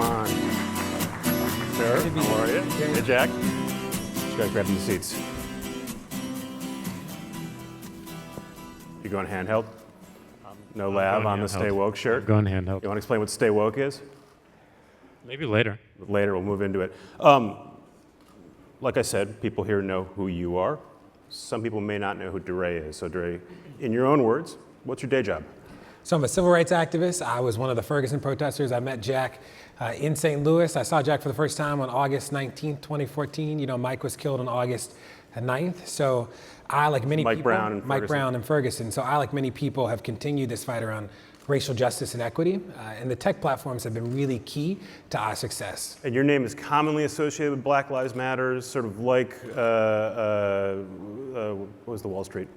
on. Sir, how are you? Hey, Jack. You guys grab the seats. You going handheld? No lab on the Stay Woke shirt? I'm going handheld. You want to explain what Stay Woke is? Maybe later. Later, we'll move into it. Like I said, people here know who you are. Some people may not know who Deray is. So Deray, in your own words, what's your day job? So I'm a civil rights activist. I was one of the Ferguson protesters. I met Jack in St. Louis. I saw Jack for the first time on August 19th, 2014. You know, Mike was killed on August 9th. So I, like many people, Mike Brown and Ferguson. So I, like many people, have continued this fight around racial justice and equity. And the tech platforms have been really key to our success. And your name is commonly associated with Black Lives Matter, sort of like, what was the Wall Street?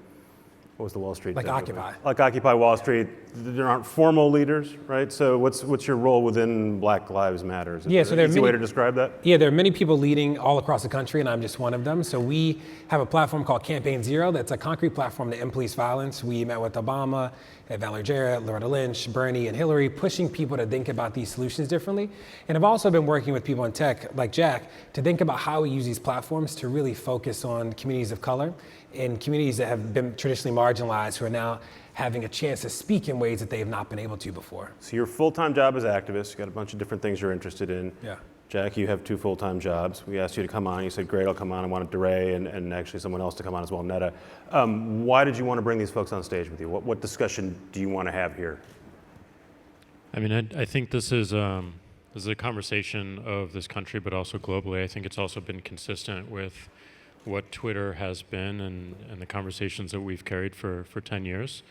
What was the Wall Street? Like Occupy. Like Occupy Wall Street. There aren't formal leaders, right? So what's your role within Black Lives Matter? Yeah, so there are easy way to describe that? Yeah, there are many people leading all across the country, and I'm just one of them. So we have a platform called Campaign Zero. That's a concrete platform to end police violence. We met with Obama, Valerie Jarrett, Loretta Lynch, Bernie, and Hillary, pushing people to think about these solutions differently. And I've also been working with people in tech, like Jack, to think about how we use these platforms to really focus on communities of color and communities that have been traditionally marginalized, who are now having a chance to speak in ways that they have not been able to before. So your full-time job as activist, you got a bunch of different things you're interested in. Yeah. Jack, you have 2 full-time jobs. We asked you to come on. You said, great, I'll come on. I wanted Deray and actually someone else to come on as well, Netta. Why did you want to bring these folks on stage with you? What discussion do you want to have here? I mean, I think this is a conversation of this country, but also globally. I think it's also been consistent with what Twitter has been and the conversations that we've carried for 10 years.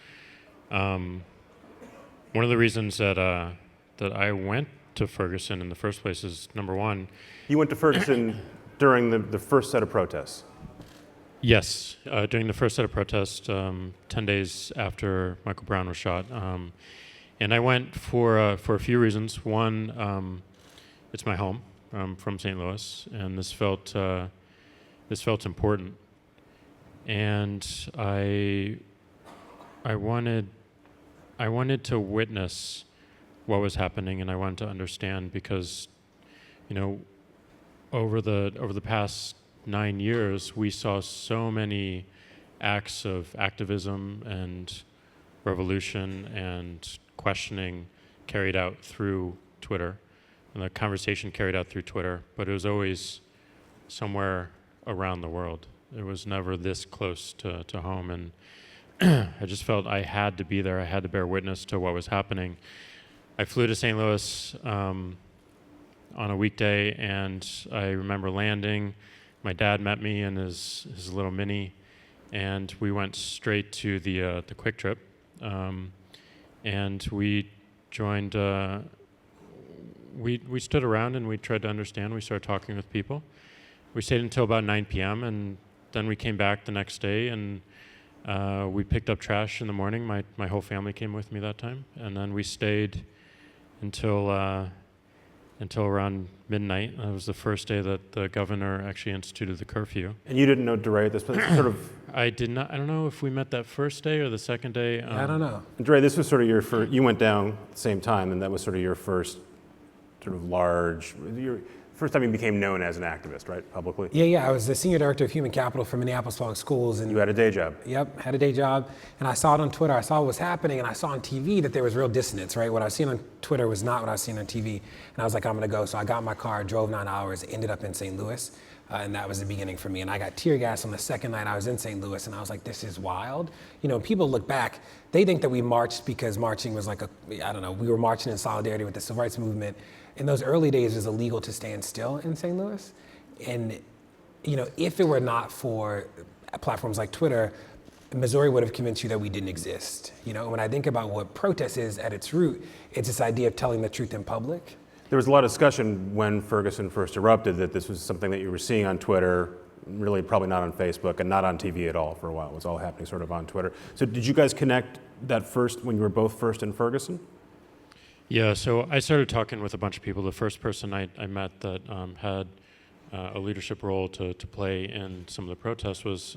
One of the reasons that I went to Ferguson in the first place is, number one. You went to Ferguson during the first set of protests? Yes, during the first set of protests, 10 days after Michael Brown was shot. And I went for a few reasons. One, it's my home. I'm from St. Louis, and this felt important. And I wanted to witness what was happening, and I wanted to understand, because, you know, over the past 9 years, we saw so many acts of activism and revolution and questioning carried out through Twitter, and the conversation carried out through Twitter, but it was always somewhere around the world. It was never this close to home, and I just felt I had to be there. I had to bear witness to what was happening. I flew to St. Louis on a weekday, and I remember landing. My dad met me in his little Mini, and we went straight to the Quick Trip, and we joined. We stood around and we tried to understand. We started talking with people. We stayed until about 9 p.m. and then we came back the next day, and we picked up trash in the morning. My whole family came with me that time, and then we stayed until around midnight. That was the first day that the governor actually instituted the curfew. And you didn't know Deray at this point? Sort of. I did not. I don't know if we met that first day or the second day. I don't know. Deray, this was sort of your first. You went down at the same time, and that was sort of your first, sort of large. First time you became known as an activist, right, publicly? Yeah. I was the senior director of human capital for Minneapolis Public Schools. And you had a day job? Yep, had a day job. And I saw it on Twitter. I saw what was happening, and I saw on TV that there was real dissonance, right? What I was seeing on Twitter was not what I was seeing on TV. And I was like, I'm gonna go. So I got in my car, drove 9 hours, ended up in St. Louis. And that was the beginning for me. And I got tear gas on the second night I was in St. Louis, and I was like, this is wild. You know, people look back, they think that we marched because marching was like we were marching in solidarity with the civil rights movement. In those early days, it was illegal to stand still in St. Louis. And, you know, if it were not for platforms like Twitter, Missouri would have convinced you that we didn't exist. You know, when I think about what protest is at its root, it's this idea of telling the truth in public. There was a lot of discussion when Ferguson first erupted that this was something that you were seeing on Twitter, really probably not on Facebook and not on TV at all for a while. It was all happening sort of on Twitter. So did you guys connect that first when you were both first in Ferguson? Yeah, so I started talking with a bunch of people. The first person I met that had a leadership role to play in some of the protests was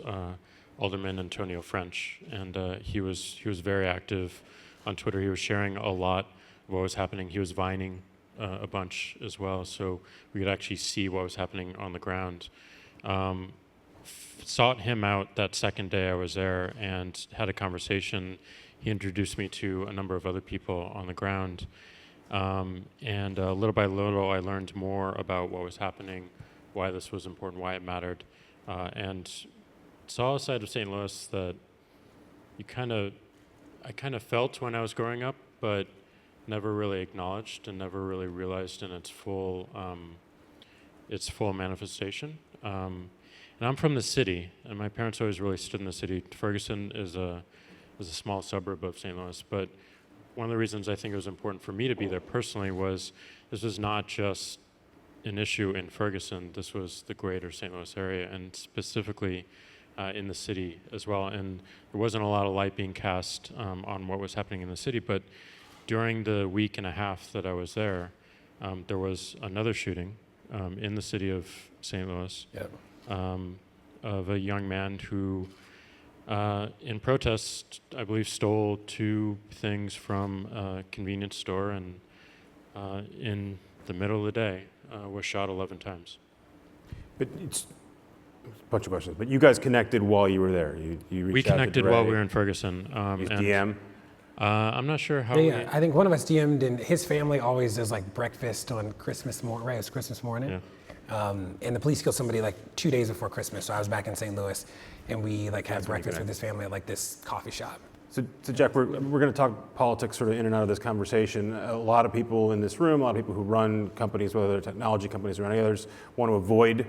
Alderman Antonio French, and he was very active on Twitter. He was sharing a lot of what was happening. He was vining a bunch as well, so we could actually see what was happening on the ground. Sought him out that second day I was there and had a conversation. He introduced me to a number of other people on the ground. And little by little, I learned more about what was happening, why this was important, why it mattered. And saw a side of St. Louis that I kind of felt when I was growing up, but never really acknowledged and never really realized in its full manifestation. And I'm from the city, and my parents always really stood in the city. Ferguson is a small suburb of St. Louis, but one of the reasons I think it was important for me to be there personally was this was not just an issue in Ferguson. This was the greater St. Louis area, and specifically in the city as well. And there wasn't a lot of light being cast on what was happening in the city, but during the week and a half that I was there, there was another shooting in the city of St. Louis. Yep. Of a young man who, in protest, I believe stole 2 things from a convenience store and in the middle of the day was shot 11 times. But it's a bunch of questions. But you guys connected while you were there. You reached We out to connected Deray. while we were in Ferguson. You and, DM. I'm not sure how. Yeah, I think one of us DM'd, and his family always does like breakfast on Christmas morning, right? It was Christmas morning. Yeah. And the police killed somebody like 2 days before Christmas. So I was back in St. Louis, and we like had breakfast with his family at like this coffee shop. So Jack, we're going to talk politics sort of in and out of this conversation. A lot of people in this room, a lot of people who run companies, whether they're technology companies or any others, want to avoid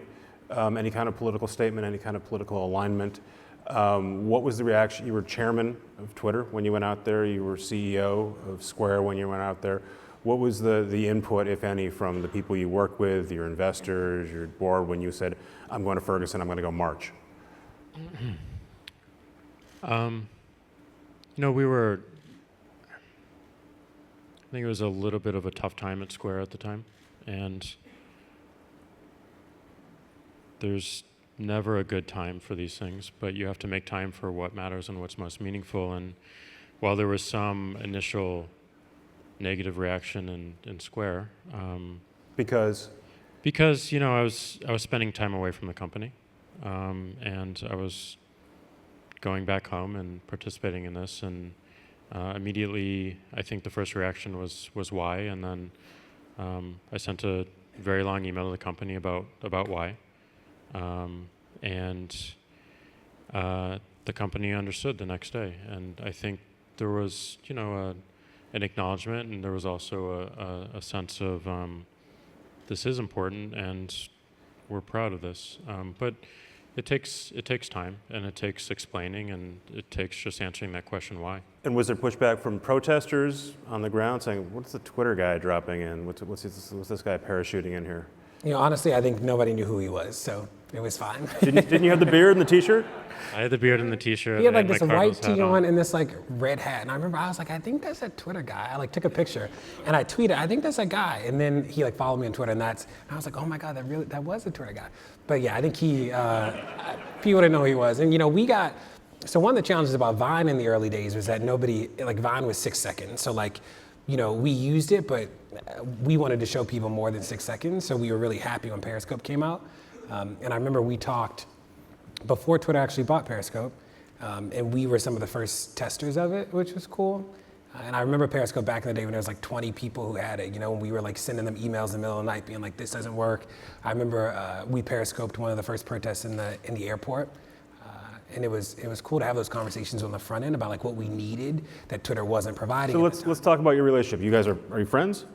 any kind of political statement, any kind of political alignment. What was the reaction? You were chairman of Twitter when you went out there. You were CEO of Square when you went out there. What was the input, if any, from the people you work with, your investors, your board, when you said, I'm going to Ferguson, I'm going to go march? I think it was a little bit of a tough time at Square at the time. And there's never a good time for these things, but you have to make time for what matters and what's most meaningful. And while there was some initial negative reaction in Square, Because I was spending time away from the company, and I was going back home and participating in this, and immediately I think the first reaction was why, and then I sent a very long email to the company about why, and the company understood the next day, and I think there was an acknowledgement, and there was also a sense of this is important, and we're proud of this. But it takes time, and it takes explaining, and it takes just answering that question why. And was there pushback from protesters on the ground saying, what's the Twitter guy dropping in? What's this guy parachuting in here? Honestly, I think nobody knew who he was, so it was fine. Didn't you have the beard and the t-shirt? I had the beard and the t-shirt. He had like and this my white Cardinals hat tee on and this like red hat. And I remember I was like, I think that's a Twitter guy. I like took a picture and I tweeted, I think that's a guy. And then he like followed me on Twitter, and I was like, oh my God, that was a Twitter guy. But yeah, I think people didn't know who he was. And so one of the challenges about Vine in the early days was that Vine was 6 seconds. So we used it, but we wanted to show people more than 6 seconds. So we were really happy when Periscope came out. And I remember we talked before Twitter actually bought Periscope, and we were some of the first testers of it, which was cool. And I remember Periscope back in the day when there was like 20 people who had it, when we were like sending them emails in the middle of the night being like, this doesn't work. I remember we Periscoped one of the first protests in the airport. And it was cool to have those conversations on the front end about like what we needed that Twitter wasn't providing. So let's talk about your relationship. You guys are you friends?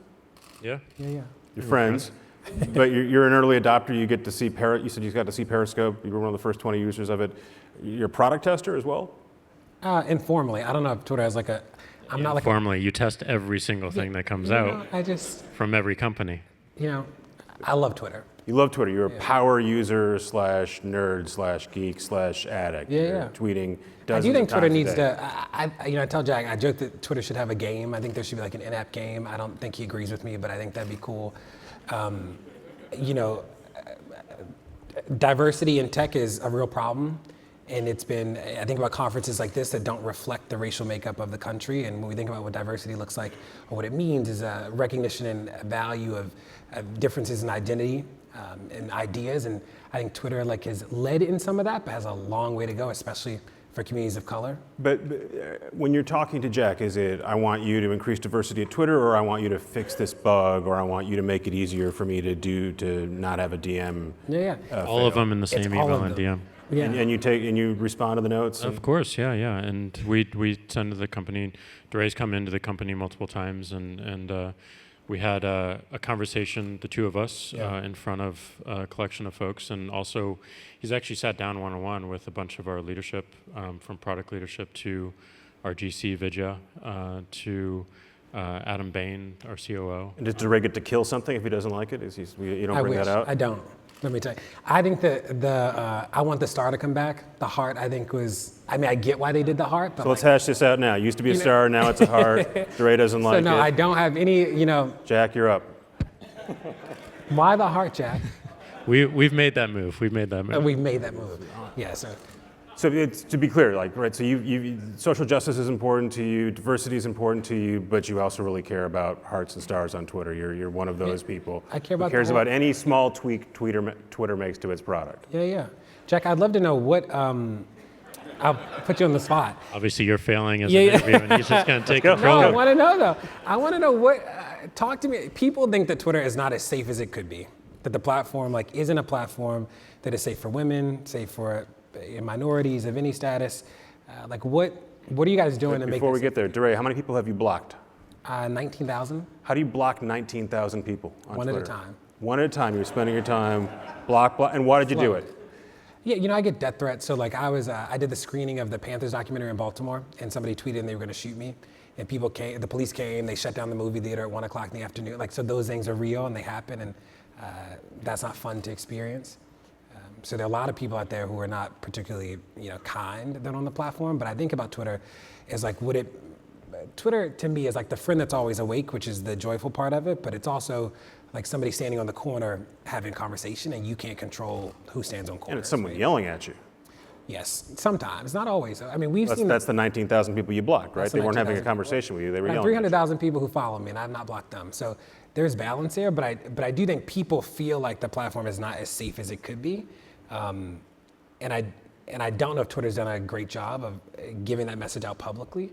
Yeah. Yeah. You're friends, but you're an early adopter. You get to see You said you got to see Periscope. You were one of the first 20 users of it. You're a product tester as well? Informally. I don't know if Twitter has like I'm not like Informally, you test every single thing that comes out from every company. I love Twitter. You love Twitter. You're a power user / nerd / geek / addict. Yeah, You're yeah. tweeting dozens I do think of Twitter times a needs day. to. I tell Jack, I joke that Twitter should have a game. I think there should be like an in-app game. I don't think he agrees with me, but I think that'd be cool. Diversity in tech is a real problem, And it's been, I think about conferences like this that don't reflect the racial makeup of the country. And when we think about what diversity looks like or what it means is a recognition and value of differences in identity and ideas. And I think Twitter has led in some of that, but has a long way to go, especially for communities of color. But when you're talking to Jack, is it, I want you to increase diversity at Twitter, or I want you to fix this bug, or I want you to make it easier for me to not have a DM? Yeah. All of them in the same email and DM. Yeah. And you respond to the notes? Of course, yeah. And we send to the company. Daray's come into the company multiple times, and we had a conversation, the two of us, in front of a collection of folks, and also he's actually sat down one-on-one with a bunch of our leadership, from product leadership to our GC Vidya, to Adam Bain, our COO. And does Deray get to kill something if he doesn't like it? You don't bring that out? I don't. Let me tell you. I think I want the star to come back. The heart, I think, I get why they did the heart. But So let's hash this out now. It used to be a star, now it's a heart. Deray doesn't like it. So no, I don't have any, Jack, you're up. Why the heart, Jack? We've made that move. We've made that move. We've made that move. Yeah, So it's, to be clear, right, so you social justice is important to you, diversity is important to you, but you also really care about hearts and stars on Twitter. You're one of those people I care about who cares the whole- about any small tweak Twitter makes to its product. Yeah. Jack, I'd love to know what, I'll put you on the spot. Obviously, you're failing as an interview, and he's just going to take control. No, I want to know though. I want to know what, talk to me. People think that Twitter is not as safe as it could be. That the platform isn't a platform that is safe for women, safe for minorities of any status. What are you guys doing to make Before we get there, Deray, how many people have you blocked? 19,000? How do you block 19,000 people on One Twitter? at a time. One at a time. You're spending your time block, and why did you do it? Yeah, I get death threats. So I did the screening of the Panthers documentary in Baltimore, and somebody tweeted and they were going to shoot me. And people came, the police came, they shut down the movie theater at 1 o'clock in the afternoon. So those things are real and they happen, and that's not fun to experience. So there are a lot of people out there who are not particularly, kind that are on the platform. But I think about Twitter as Twitter to me is like the friend that's always awake, which is the joyful part of it. But it's also like somebody standing on the corner having a conversation, and you can't control who stands on corners. And it's someone yelling at you. Yes, sometimes, not always. I mean, we've seen That's the 19,000 people you blocked, right? That's the They weren't having a 19,000 conversation with you. They were I have yelling at you. 300,000 people who follow me, and I've not blocked them. So there's balance there, but I do think people feel like the platform is not as safe as it could be. And I don't know if Twitter's done a great job of giving that message out publicly.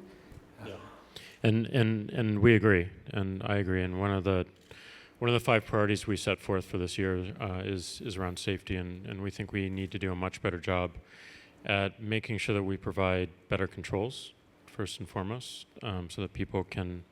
And we agree, and I agree. And one of the 5 priorities we set forth for this year is around safety, and we think we need to do a much better job at making sure that we provide better controls, first and foremost, so that people can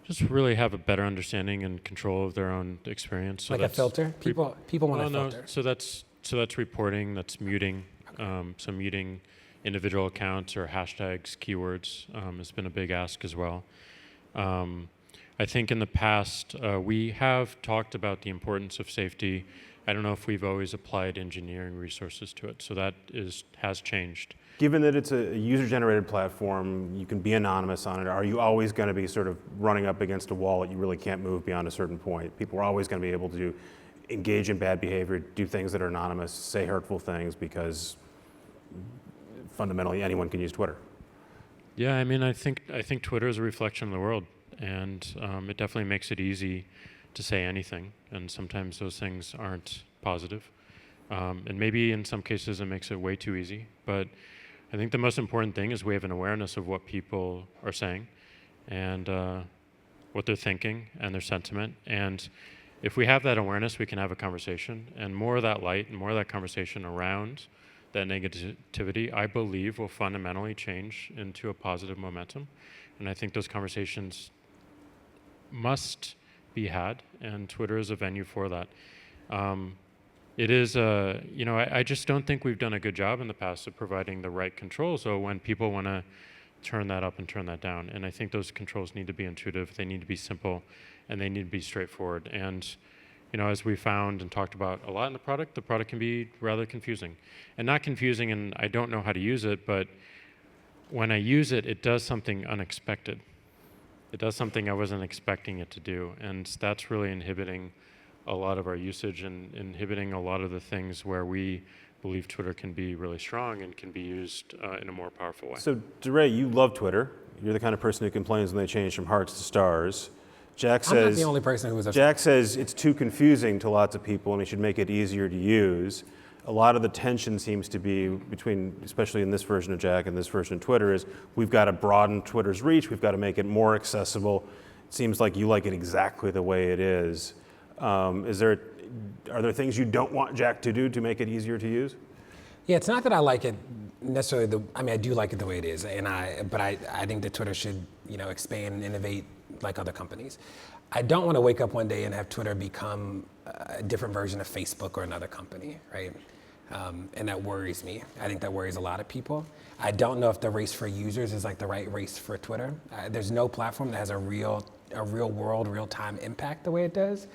just really have a better understanding and control of their own experience. So Like a filter? People want a filter. So that's reporting, that's muting, so muting individual accounts or hashtags, keywords has been a big ask as well. I think in the past, we have talked about the importance of safety. I don't know if we've always applied engineering resources to it, so that has changed. Given that it's a user-generated platform, you can be anonymous on it. Are you always going to be sort of running up against a wall that you really can't move beyond a certain point? People are always going to be able to engage in bad behavior, do things that are anonymous, say hurtful things, because fundamentally anyone can use Twitter. Yeah, I mean, I think Twitter is a reflection of the world, and it definitely makes it easy to say anything, and sometimes those things aren't positive. And maybe in some cases it makes it way too easy, but I think the most important thing is we have an awareness of what people are saying and what they're thinking and their sentiment. And if we have that awareness, we can have a conversation, and more of that light and more of that conversation around that negativity, I believe, will fundamentally change into a positive momentum. And I think those conversations must be had, and Twitter is a venue for that. It is, I just don't think we've done a good job in the past of providing the right controls. So when people want to turn that up and turn that down, and I think those controls need to be intuitive, they need to be simple, and they need to be straightforward. And as we found and talked about a lot in the product can be rather confusing. And not confusing, and I don't know how to use it, but when I use it, it does something unexpected. It does something I wasn't expecting it to do, and that's really inhibiting a lot of our usage and inhibiting a lot of the things where we believe Twitter can be really strong and can be used in a more powerful way. So, Deray, you love Twitter. You're the kind of person who complains when they change from hearts to stars. Jack I'm not says the only person who was. Jack says it's too confusing to lots of people, and we should make it easier to use. A lot of the tension seems to be between, especially in this version of Jack and this version of Twitter, is we've got to broaden Twitter's reach. We've got to make it more accessible. It seems like you like it exactly the way it is. Are there things you don't want Jack to do to make it easier to use? Yeah, it's not that I like it necessarily. I do like it the way it is, but I think that Twitter should, expand and innovate like other companies. I don't want to wake up one day and have Twitter become a different version of Facebook or another company, right? And that worries me. I think that worries a lot of people. I don't know if the race for users is like the right race for Twitter. There's no platform that has a real world, real time impact the way it does.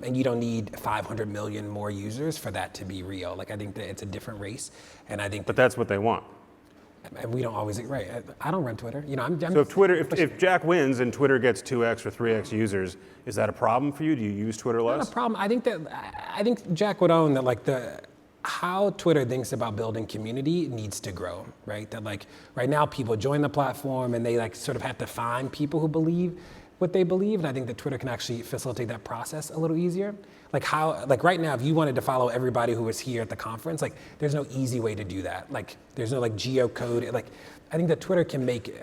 And you don't need 500 million more users for that to be real. Like, I think that it's a different race. And I think But that's what they want. and we don't always, right? I don't run Twitter. So if Jack wins and Twitter gets 2x or 3x users, is that a problem for you? Do you use Twitter less? Not a problem. I think Jack would own that, like, how Twitter thinks about building community needs to grow, right? That, like, right now people join the platform and they, like, sort of have to find people who believe what they believe, and I think that Twitter can actually facilitate that process a little easier. Like right now, if you wanted to follow everybody who was here at the conference, like, there's no easy way to do that. Like, there's no, like, geocode. Like, I think that Twitter can make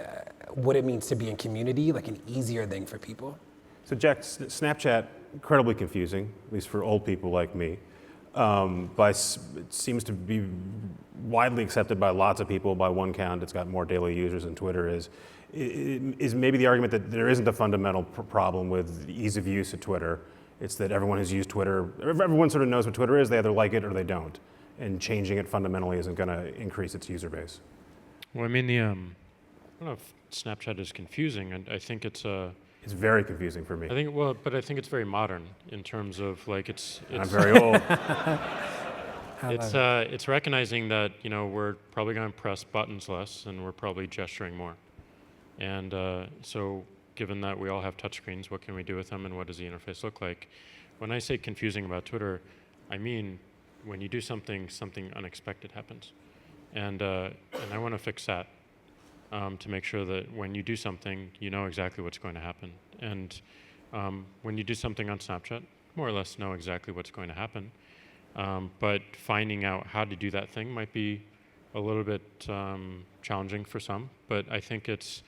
what it means to be in community like an easier thing for people. So Jack, Snapchat, incredibly confusing, at least for old people like me. It seems to be widely accepted by lots of people. By one count, it's got more daily users than Twitter is. Is maybe the argument that there isn't a fundamental problem with the ease of use of Twitter. It's that everyone has used Twitter, everyone sort of knows what Twitter is, they either like it or they don't. And changing it fundamentally isn't going to increase its user base. Well, I mean, I don't know if Snapchat is confusing, and I think it's It's very confusing for me. But I think it's very modern in terms of, like, it's I'm very old. It's recognizing that, we're probably going to press buttons less and we're probably gesturing more. And so given that we all have touchscreens, what can we do with them and what does the interface look like? When I say confusing about Twitter, I mean when you do something unexpected happens. And I want to fix that to make sure that when you do something, you know exactly what's going to happen. And when you do something on Snapchat, more or less know exactly what's going to happen. But finding out how to do that thing might be a little bit challenging for some, but I think it's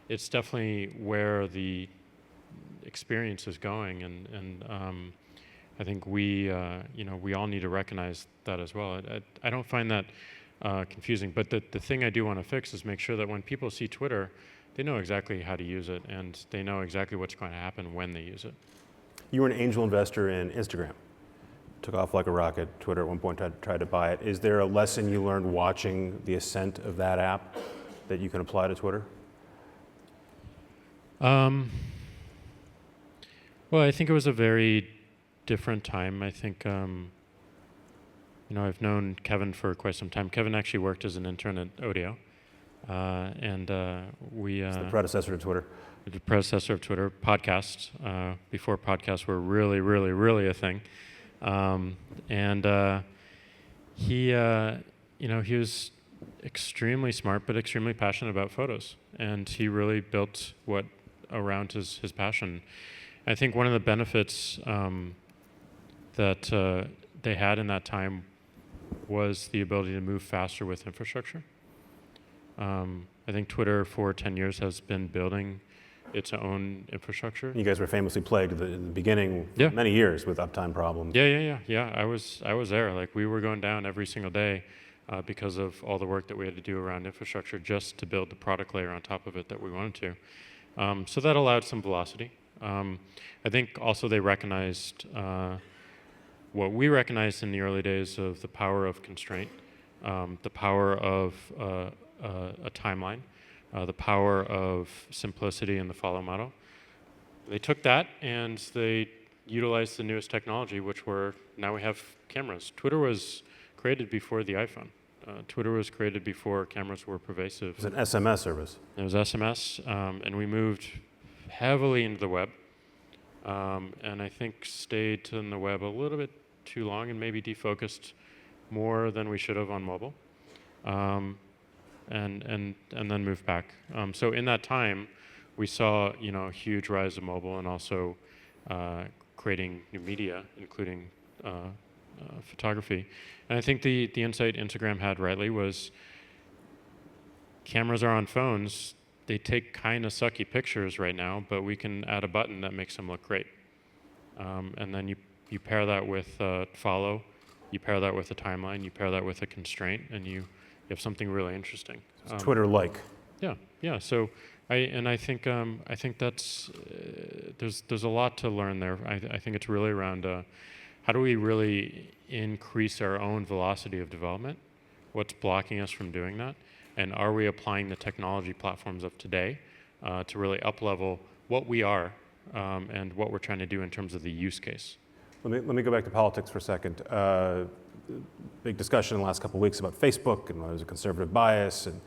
definitely where the experience is going, and I think we all need to recognize that as well. I don't find that confusing, but the thing I do want to fix is make sure that when people see Twitter, they know exactly how to use it, and they know exactly what's going to happen when they use it. You were an angel investor in Instagram. Took off like a rocket. Twitter at one point tried to buy it. Is there a lesson you learned watching the ascent of that app that you can apply to Twitter? Well, I think it was a very different time. I think, I've known Kevin for quite some time. Kevin actually worked as an intern at Odeo, and we. It's the predecessor to Twitter. The predecessor of Twitter, podcasts. Before podcasts were really, really, really a thing. He was extremely smart, but extremely passionate about photos. And he really built what around his passion. I think one of the benefits that they had in that time was the ability to move faster with infrastructure. I think Twitter for 10 years has been building its own infrastructure. You guys were famously plagued in the beginning, many years, with uptime problems. Yeah. I was there. Like, we were going down every single day because of all the work that we had to do around infrastructure just to build the product layer on top of it that we wanted to. So that allowed some velocity. I think also they recognized what we recognized in the early days of the power of constraint, the power of a timeline, the power of simplicity in the follow model. They took that and they utilized the newest technology, which now we have cameras. Twitter was created before the iPhone. Twitter was created before cameras were pervasive. It was an SMS service. It was SMS, and we moved heavily into the web, and I think stayed in the web a little bit too long and maybe defocused more than we should have on mobile, and then moved back. So in that time, we saw a huge rise of mobile, and also creating new media, including photography. And I think the insight Instagram had rightly was cameras are on phones. They take kind of sucky pictures right now, but we can add a button that makes them look great. And then you pair that with follow, you pair that with a timeline, you pair that with a constraint, and you have something really interesting. It's Twitter-like. Yeah. So I think that's there's a lot to learn there. I think it's really around how do we really increase our own velocity of development? What's blocking us from doing that? And are we applying the technology platforms of today to really up-level what we are and what we're trying to do in terms of the use case? Let me go back to politics for a second. Big discussion in the last couple of weeks about Facebook, and there's a conservative bias, and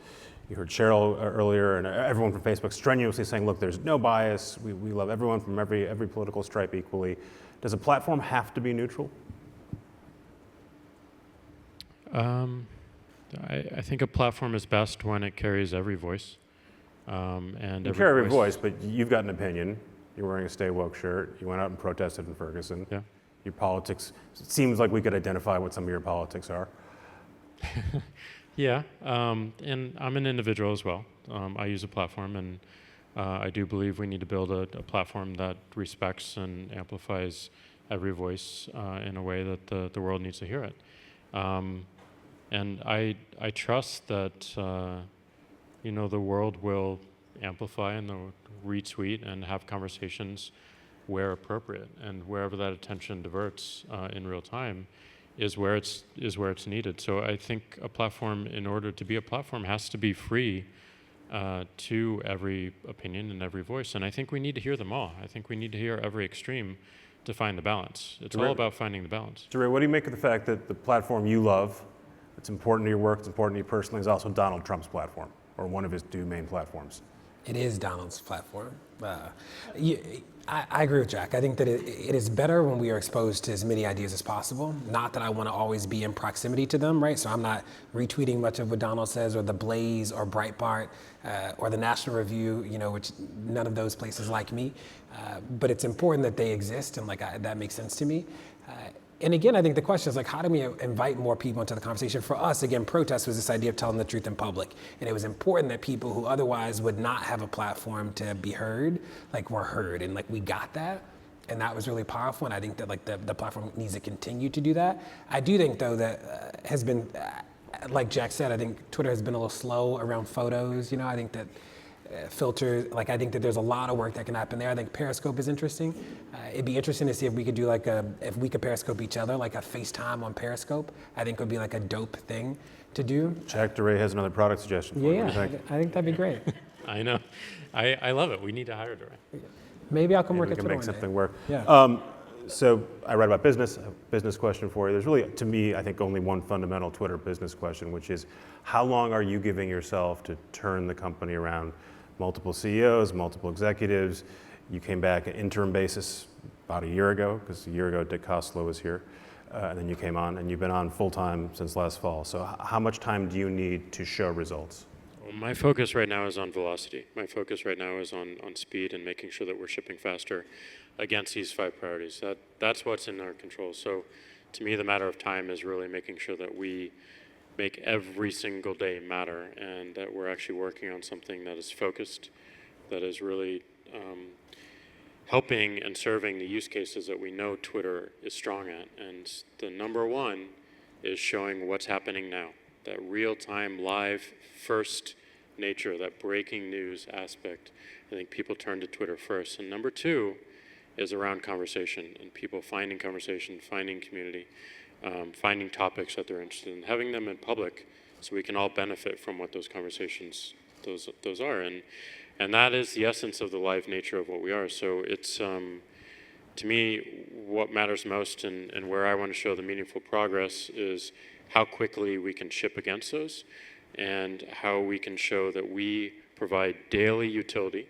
you heard Cheryl earlier, and everyone from Facebook strenuously saying, look, there's no bias. We love everyone from every political stripe equally. Does a platform have to be neutral? I think a platform is best when it carries every voice. And you carry every voice, but you've got an opinion. You're wearing a Stay Woke shirt. You went out and protested in Ferguson. Yeah. Your politics, it seems like we could identify what some of your politics are. Yeah, and I'm an individual as well. I use a platform, and I do believe we need to build a platform that respects and amplifies every voice in a way that the world needs to hear it. And I trust that the world will amplify and they'll retweet and have conversations where appropriate, and wherever that attention diverts in real time is where it's needed. So I think a platform, in order to be a platform, has to be free to every opinion and every voice. And I think we need to hear them all. I think we need to hear every extreme to find the balance. It's all about finding the balance. Deray, what do you make of the fact that the platform you love, it's important to your work, it's important to you personally, is also Donald Trump's platform, or one of his two main platforms? It is Donald's platform. I agree with Jack. I think that it is better when we are exposed to as many ideas as possible. Not that I want to always be in proximity to them, right? So I'm not retweeting much of what Donald says, or The Blaze, or Breitbart, or the National Review, which none of those places like me. But it's important that they exist, and that makes sense to me. And again, I think the question is how do we invite more people into the conversation? For us, again, protest was this idea of telling the truth in public. And it was important that people who otherwise would not have a platform to be heard, were heard, and we got that. And that was really powerful. And I think that the platform needs to continue to do that. I do think, though, that has been, like Jack said, I think Twitter has been a little slow around photos. I think that filters, I think that there's a lot of work that can happen there. I think Periscope is interesting. It'd be interesting to see if we could do if we could Periscope each other, a FaceTime on Periscope. I think would be a dope thing to do. Jack Deray has another product suggestion for you. What do you think? I think that'd be great. I know. I love it. We need to hire Deray. Maybe I'll come work we at can Twitter make one something day. work. Yeah. So I write about business. I have a business question for you. There's really, to me, I think only one fundamental Twitter business question, which is how long are you giving yourself to turn the company around? Multiple CEOs, multiple executives. You came back at interim basis about a year ago, because a year ago Dick Costolo was here, and then you came on, and you've been on full-time since last fall. So how much time do you need to show results? Well, my focus right now is on velocity. My focus right now is on speed and making sure that we're shipping faster against these 5 priorities. That's what's in our control. So to me, the matter of time is really making sure that we make every single day matter, and that we're actually working on something that is focused, that is really helping and serving the use cases that we know Twitter is strong at. And the number one is showing what's happening now, that real-time, live, first nature, that breaking news aspect. I think people turn to Twitter first. And number 2 is around conversation, and people finding conversation, finding community. Finding topics that they're interested in, having them in public, so we can all benefit from what those conversations those are, and that is the essence of the live nature of what we are. So it's to me what matters most, and where I want to show the meaningful progress is how quickly we can ship against those, and how we can show that we provide daily utility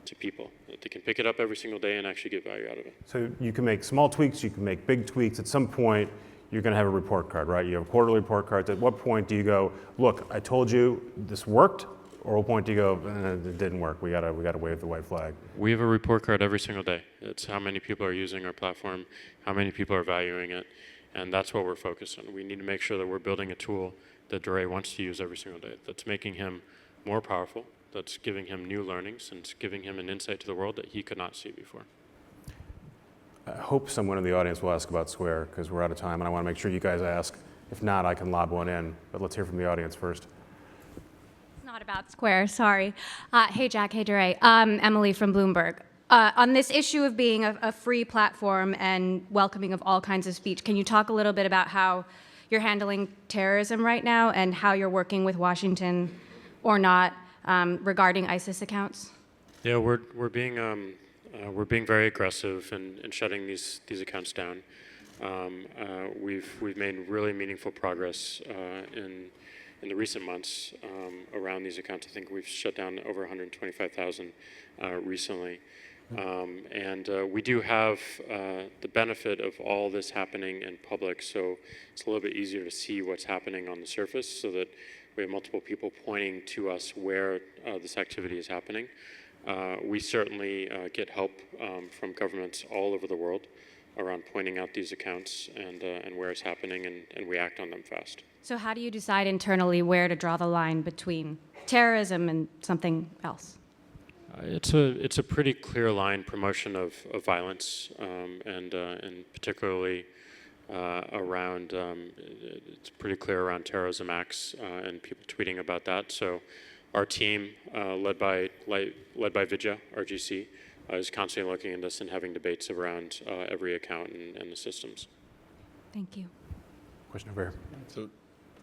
to people, that they can pick it up every single day and actually get value out of it. So you can make small tweaks, you can make big tweaks. At some point, you're going to have a report card, right? You have quarterly report cards. At what point do you go, look, I told you this worked, or what point do you go, it didn't work, we gotta wave the white flag? We have a report card every single day. It's how many people are using our platform, how many people are valuing it, and that's what we're focused on. We need to make sure that we're building a tool that Deray wants to use every single day, that's making him more powerful, that's giving him new learnings, and it's giving him an insight to the world that he could not see before. I hope someone in the audience will ask about Square, because we're out of time, and I want to make sure you guys ask. If not, I can lob one in, but let's hear from the audience first. Not about Square, sorry. Hey, Jack, hey, Deray. Emily from Bloomberg. On this issue of being a free platform and welcoming of all kinds of speech, can you talk a little bit about how you're handling terrorism right now and how you're working with Washington or not regarding ISIS accounts? Yeah, we're being very aggressive in shutting these accounts down. We've made really meaningful progress in the recent months around these accounts. I think we've shut down over 125,000 recently. And we do have the benefit of all this happening in public, so it's a little bit easier to see what's happening on the surface, so that we have multiple people pointing to us where this activity is happening. We certainly get help from governments all over the world around pointing out these accounts and where it's happening, and we act on them fast. So how do you decide internally where to draw the line between terrorism and something else? It's a pretty clear line: promotion of violence, and particularly around. It's pretty clear around terrorism acts and people tweeting about that. So, our team, led by Vidya, RGC, is constantly looking at this and having debates around every account and the systems. Thank you. Question over here. So,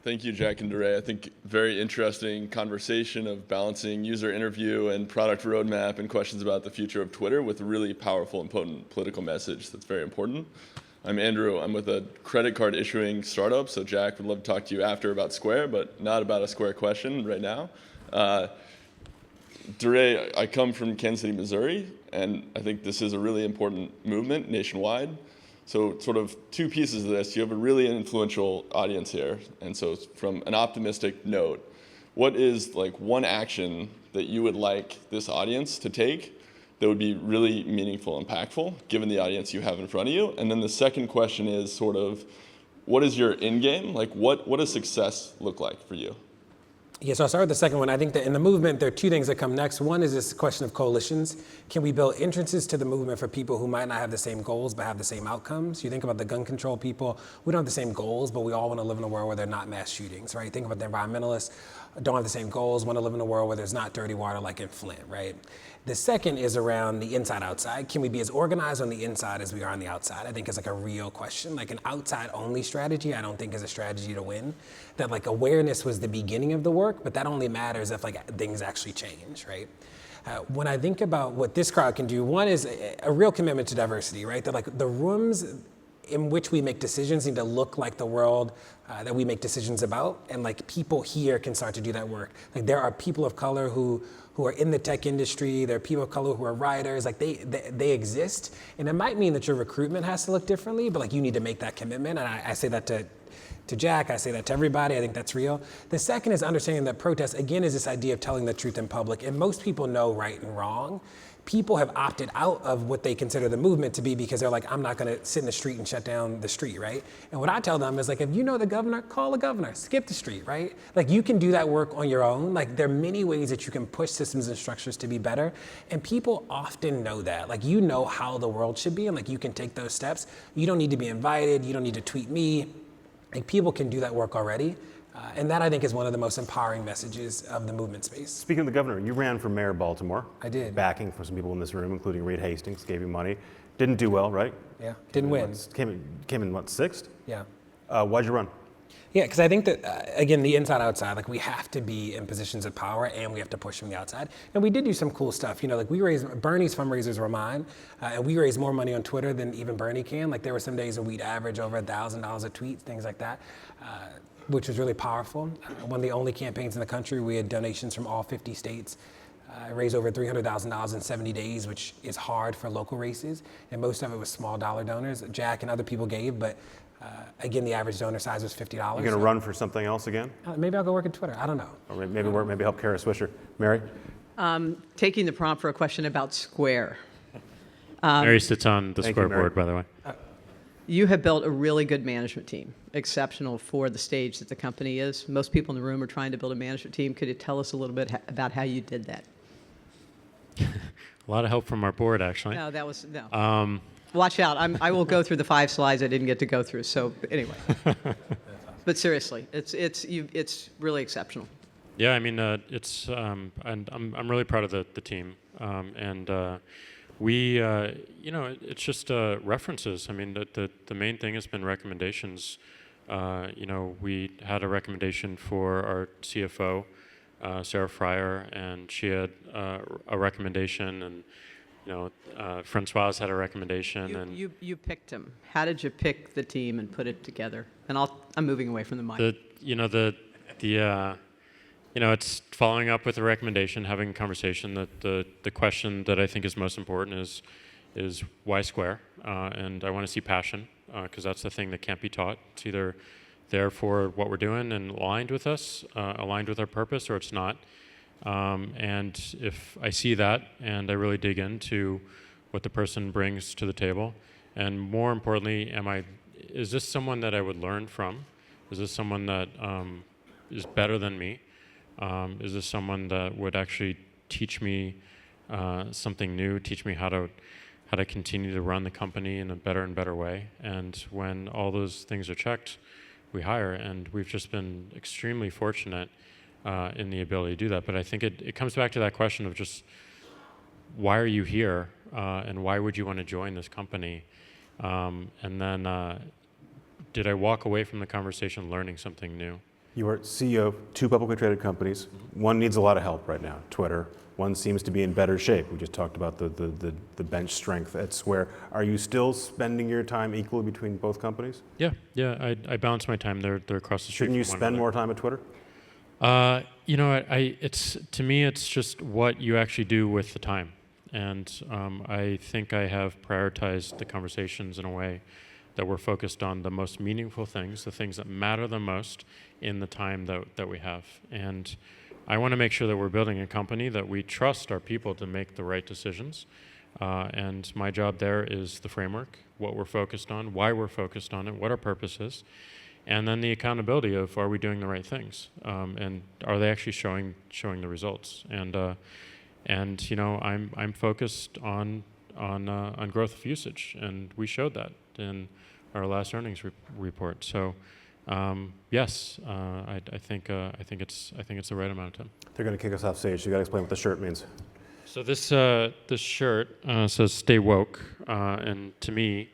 thank you, Jack and Deray. I think very interesting conversation of balancing user interview and product roadmap and questions about the future of Twitter with a really powerful and potent political message that's very important. I'm Andrew. I'm with a credit card issuing startup. So Jack, would love to talk to you after about Square, but not about a Square question right now. Deray, I come from Kansas City, Missouri, and I think this is a really important movement nationwide. So sort of two pieces of this. You have a really influential audience here. And so from an optimistic note, what is like one action that you would like this audience to take that would be really meaningful and impactful, given the audience you have in front of you? And then the second question is sort of, what is your end game? Like what does success look like for you? Yeah, so I'll start with the second one. I think that in the movement, there are two things that come next. One is this question of coalitions. Can we build entrances to the movement for people who might not have the same goals but have the same outcomes? You think about the gun control people, we don't have the same goals, but we all want to live in a world where there are not mass shootings, right? Think about the environmentalists, don't have the same goals, want to live in a world where there's not dirty water like in Flint, right? The second is around the inside-outside. Can we be as organized on the inside as we are on the outside? I think is like a real question. Like an outside-only strategy, I don't think is a strategy to win. That like awareness was the beginning of the work, but that only matters if like things actually change, right? When I think about what this crowd can do, one is a real commitment to diversity, right? That like the rooms in which we make decisions need to look like the world that we make decisions about, and like people here can start to do that work. Like there are people of color who are in the tech industry, there are people of color who are writers, like they exist, and it might mean that your recruitment has to look differently, but like you need to make that commitment, and I say that to Jack, I say that to everybody, I think that's real. The second is understanding that protest, again, is this idea of telling the truth in public, and most people know right and wrong. People have opted out of what they consider the movement to be because they're like, I'm not gonna sit in the street and shut down the street, right? And what I tell them is like, if you know the governor, call the governor, skip the street, right? Like you can do that work on your own. Like there are many ways that you can push systems and structures to be better. And people often know that. Like you know how the world should be and like you can take those steps. You don't need to be invited, you don't need to tweet me. Like people can do that work already. And that I think is one of the most empowering messages of the movement space. Speaking of the governor, you ran for mayor of Baltimore. I did. Backing for some people in this room, including Reed Hastings, gave you money. Didn't do well, right? Yeah, didn't win. Came in what, sixth? Yeah. Why'd you run? Yeah, because I think that, again, the inside-outside, like we have to be in positions of power and we have to push from the outside. And we did do some cool stuff. You know, like Bernie's fundraisers were mine, and we raised more money on Twitter than even Bernie can. Like there were some days that we'd average over $1,000 a tweet, things like that, which was really powerful. One of the only campaigns in the country, we had donations from all 50 states. Raised over $300,000 in 70 days, which is hard for local races. And most of it was small dollar donors. Jack and other people gave, but Again, the average donor size was $50. You're going to run for something else again? Maybe I'll go work at Twitter. I don't know. Or maybe help Kara Swisher. Mary? Taking the prompt for a question about Square. Mary sits on the Thank you, Square Mary. board, by the way. You have built a really good management team, exceptional for the stage that the company is. Most people in the room are trying to build a management team. Could you tell us a little bit about how you did that? A lot of help from our board, actually. No, that was, no. Watch out. I will go through the 5 slides I didn't get to go through. So anyway. But seriously, it's really exceptional. Yeah, I mean, and I'm really proud of the team, we, it's just references. I mean, the main thing has been recommendations. We had a recommendation for our CFO, Sarah Fryer, and she had a recommendation, and Francoise had a recommendation. You picked him. How did you pick the team and put it together? And I'm moving away from the mic. It's following up with a recommendation, having a conversation. The question that I think is most important is why Square? And I want to see passion, because that's the thing that can't be taught. It's either there for what we're doing and aligned with us, aligned with our purpose, or it's not. And if I see that and I really dig into what the person brings to the table, and more importantly, is this someone that I would learn from? Is this someone that is better than me? Is this someone that would actually teach me something new, teach me how to continue to run the company in a better and better way? And when all those things are checked, we hire, and we've just been extremely fortunate in the ability to do that. But I think it comes back to that question of just, why are you here, and why would you want to join this company? And then did I walk away from the conversation learning something new? You are CEO of 2 publicly traded companies. One needs a lot of help right now, Twitter. One seems to be in better shape. We just talked about the bench strength at Square. Are you still spending your time equally between both companies? Yeah. I balance my time. They're across the street. Shouldn't you from one spend another. more time at Twitter? To me, it's just what you actually do with the time. And I think I have prioritized the conversations in a way that we're focused on the most meaningful things, the things that matter the most in the time that we have. And I want to make sure that we're building a company that we trust our people to make the right decisions. And my job there is the framework, what we're focused on, why we're focused on it, what our purpose is, and then the accountability of, are we doing the right things? And are they actually showing the results? And I'm focused on growth of usage, and we showed that in our last earnings report. So yes, I think it's the right amount of time. They're going to kick us off stage. You got to explain what the shirt means. So this shirt says "Stay woke," and to me,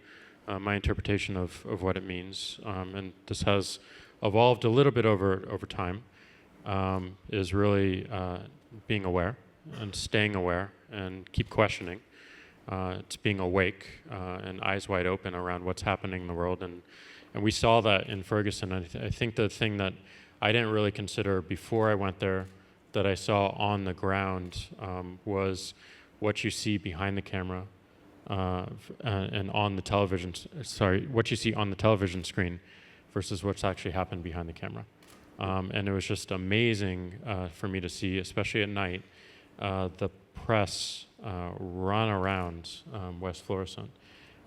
my interpretation of what it means, and this has evolved a little bit over time, is really being aware and staying aware and keep questioning. It's being awake and eyes wide open around what's happening in the world, and we saw that in Ferguson. I think the thing that I didn't really consider before I went there, that I saw on the ground, was what you see behind the camera and on the television. What you see on the television screen versus what's actually happened behind the camera. And it was just amazing for me to see, especially at night, the press run around West Florissant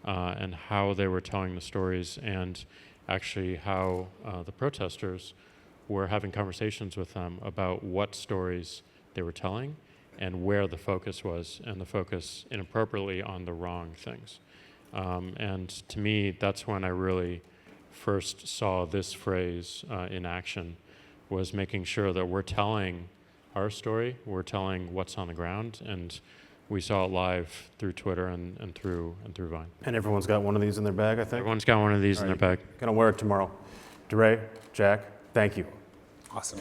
and how they were telling the stories, and actually how the protesters were having conversations with them about what stories they were telling and where the focus was, and the focus inappropriately on the wrong things. And to me, that's when I really first saw this phrase in action, was making sure that we're telling our story, we're telling what's on the ground, and we saw it live through Twitter and through Vine. And everyone's got one of these in their bag, I think? Everyone's got one of these in their bag. Gonna wear it tomorrow. Deray, Jack, thank you. Awesome.